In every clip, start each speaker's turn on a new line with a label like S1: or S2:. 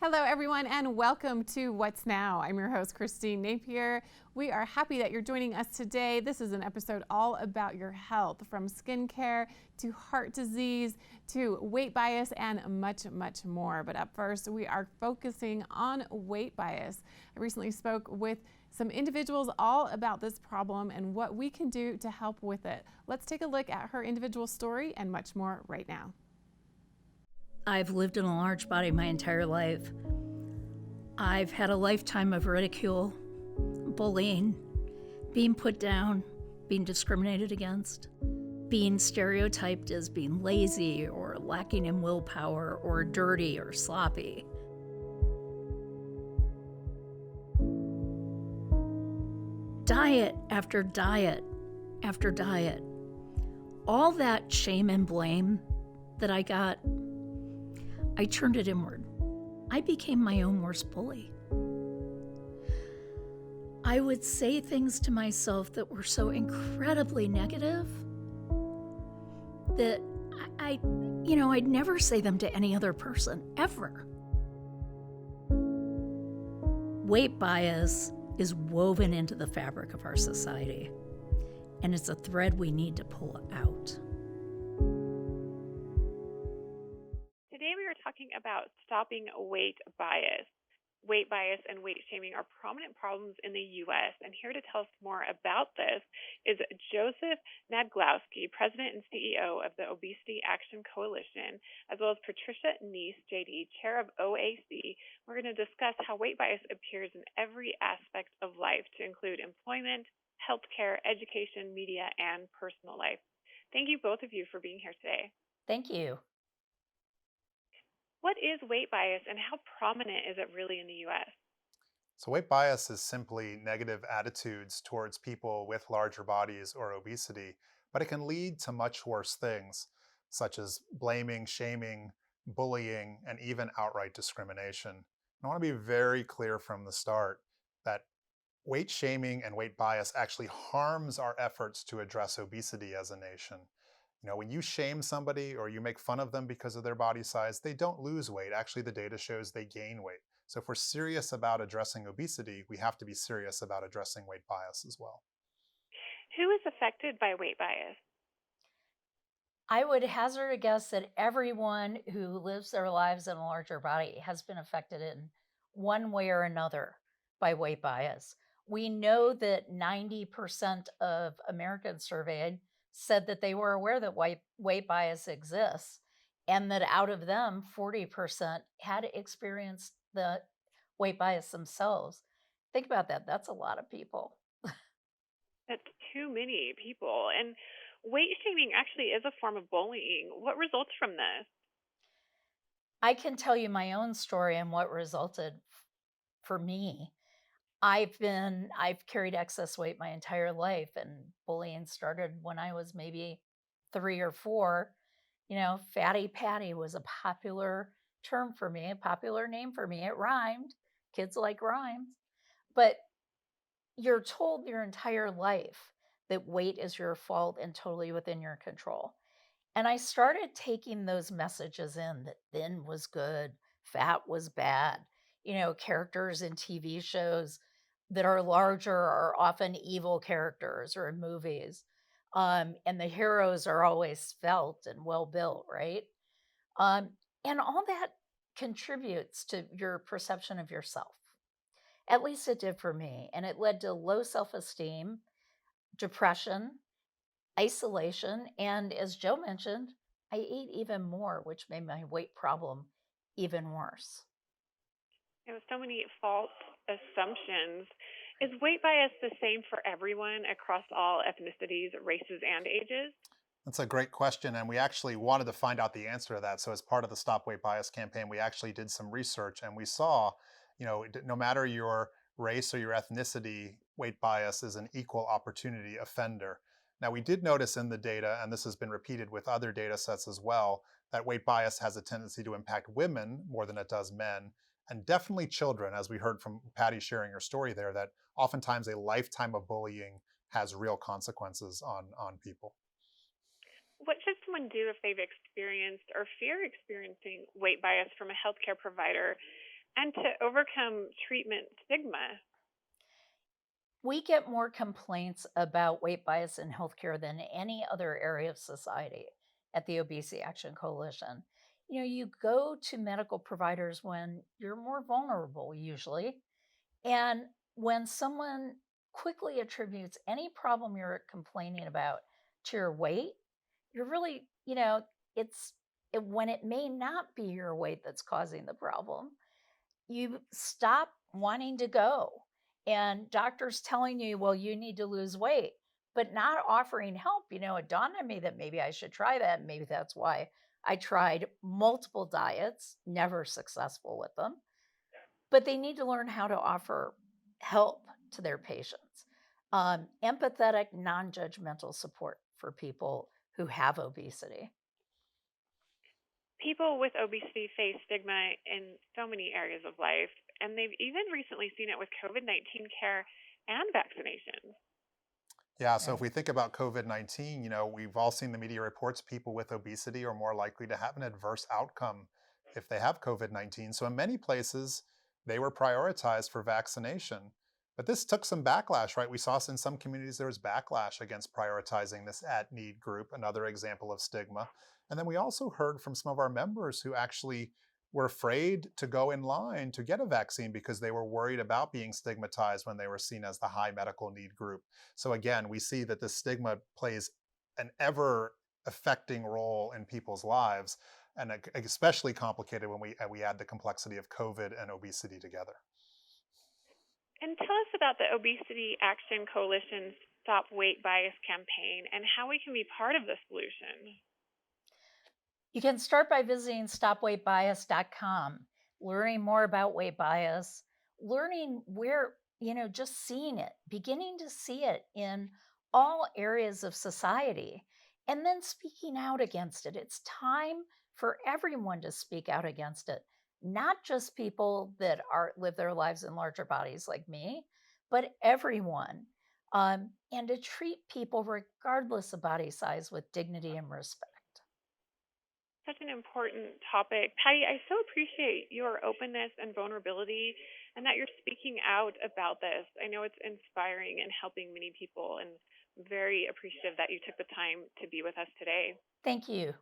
S1: Hello, everyone, and welcome to What's Now. I'm your host, Christine Napier. We are happy that you're joining us today. This is an episode all about your health, from skincare to heart disease to weight bias and much, much more. But up first, we are focusing on weight bias. I recently spoke with some individuals all about this problem and what we can do to help with it. Let's take a look at her individual story and much more right now.
S2: I've lived in a large body my entire life. I've had a lifetime of ridicule, bullying, being put down, being discriminated against, being stereotyped as being lazy or lacking in willpower or dirty or sloppy. Diet after diet after diet. All that shame and blame that I got, I turned it inward. I became my own worst bully. I would say things to myself that were so incredibly negative that I'd never say them to any other person, ever. Weight bias is woven into the fabric of our society, and it's a thread we need to pull out.
S1: Today we are talking about stopping weight bias. Weight bias and weight shaming are prominent problems in the U.S., and here to tell us more about this is Joseph Nadglowski, President and CEO of the Obesity Action Coalition, as well as Patricia Nece, JD, Chair of OAC. We're going to discuss how weight bias appears in every aspect of life, to include employment, healthcare, education, media, and personal life. Thank you, both of you, for being here today.
S2: Thank you.
S1: What is weight bias and how prominent is it really in the U.S.?
S3: So weight bias is simply negative attitudes towards people with larger bodies or obesity, but it can lead to much worse things, such as blaming, shaming, bullying, and even outright discrimination. I want to be very clear from the start that weight shaming and weight bias actually harms our efforts to address obesity as a nation. When you shame somebody or you make fun of them because of their body size, they don't lose weight. Actually, the data shows they gain weight. So if we're serious about addressing obesity, we have to be serious about addressing weight bias as well.
S1: Who is affected by weight bias?
S2: I would hazard a guess that everyone who lives their lives in a larger body has been affected in one way or another by weight bias. We know that 90% of Americans surveyed said that they were aware that weight bias exists, and that out of them, 40% had experienced the weight bias themselves. Think about that. That's a lot of people.
S1: That's too many people. And weight shaming actually is a form of bullying. What results from this?
S2: I can tell you my own story and what resulted for me. I've carried excess weight my entire life, and bullying started when I was maybe 3 or 4. Fatty Patty was a popular term for me, a popular name for me. It rhymed. Kids like rhymes. But you're told your entire life that weight is your fault and totally within your control. And I started taking those messages in, that thin was good, fat was bad. Characters in TV shows that are larger are often evil characters, or in movies. And the heroes are always svelte and well built, right? And all that contributes to your perception of yourself. At least it did for me. And it led to low self-esteem, depression, isolation, and as Joe mentioned, I ate even more, which made my weight problem even worse.
S1: So many false assumptions. Is weight bias the same for everyone across all ethnicities, races, and ages?
S3: That's a great question, and we actually wanted to find out the answer to that. So as part of the Stop Weight Bias campaign, we actually did some research, and we saw, no matter your race or your ethnicity, weight bias is an equal opportunity offender. Now, we did notice in the data, and this has been repeated with other data sets as well, that weight bias has a tendency to impact women more than it does men, and definitely children, as we heard from Patty sharing her story there, that oftentimes a lifetime of bullying has real consequences on people.
S1: What should someone do if they've experienced or fear experiencing weight bias from a healthcare provider? and to overcome treatment stigma?
S2: We get more complaints about weight bias in healthcare than any other area of society at the Obesity Action Coalition. You go to medical providers when you're more vulnerable, usually. And when someone quickly attributes any problem you're complaining about to your weight, you're really, when it may not be your weight that's causing the problem, you stop wanting to go. And doctors telling you, well, you need to lose weight, but not offering help. It dawned on me that maybe I should try that. Maybe that's why I tried multiple diets, never successful with them. But they need to learn how to offer help to their patients. Empathetic, non judgmental support for people who have obesity.
S1: People with obesity face stigma in so many areas of life, and they've even recently seen it with COVID-19 care and vaccinations.
S3: Yeah, so if
S2: Right.
S3: we think about COVID-19, we've all seen the media reports people with obesity are more likely to have an adverse outcome if they have COVID-19. So in many places, they were prioritized for vaccination. But this took some backlash, right? We saw in some communities there was backlash against prioritizing this at need group, another example of stigma. And then we also heard from some of our members who actually were afraid to go in line to get a vaccine because they were worried about being stigmatized when they were seen as the high medical need group. So again, we see that this stigma plays an ever affecting role in people's lives, and especially complicated when we add the complexity of COVID and obesity together.
S1: And tell us about the Obesity Action Coalition's Stop Weight Bias campaign and how we can be part of the solution.
S2: You can start by visiting stopweightbias.com, learning more about weight bias, learning where, just seeing it, beginning to see it in all areas of society, and then speaking out against it. It's time for everyone to speak out against it, not just people that live their lives in larger bodies like me, but everyone. And to treat people regardless of body size with dignity and respect.
S1: Such an important topic. Patty, I so appreciate your openness and vulnerability and that you're speaking out about this. I know it's inspiring and helping many people, and very appreciative that you took the time to be with us today.
S2: Thank you.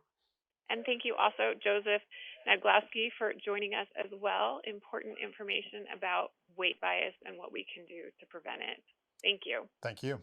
S1: And thank you also, Joseph Nadglowski, for joining us as well. Important information about weight bias and what we can do to prevent it. Thank you.
S3: Thank you.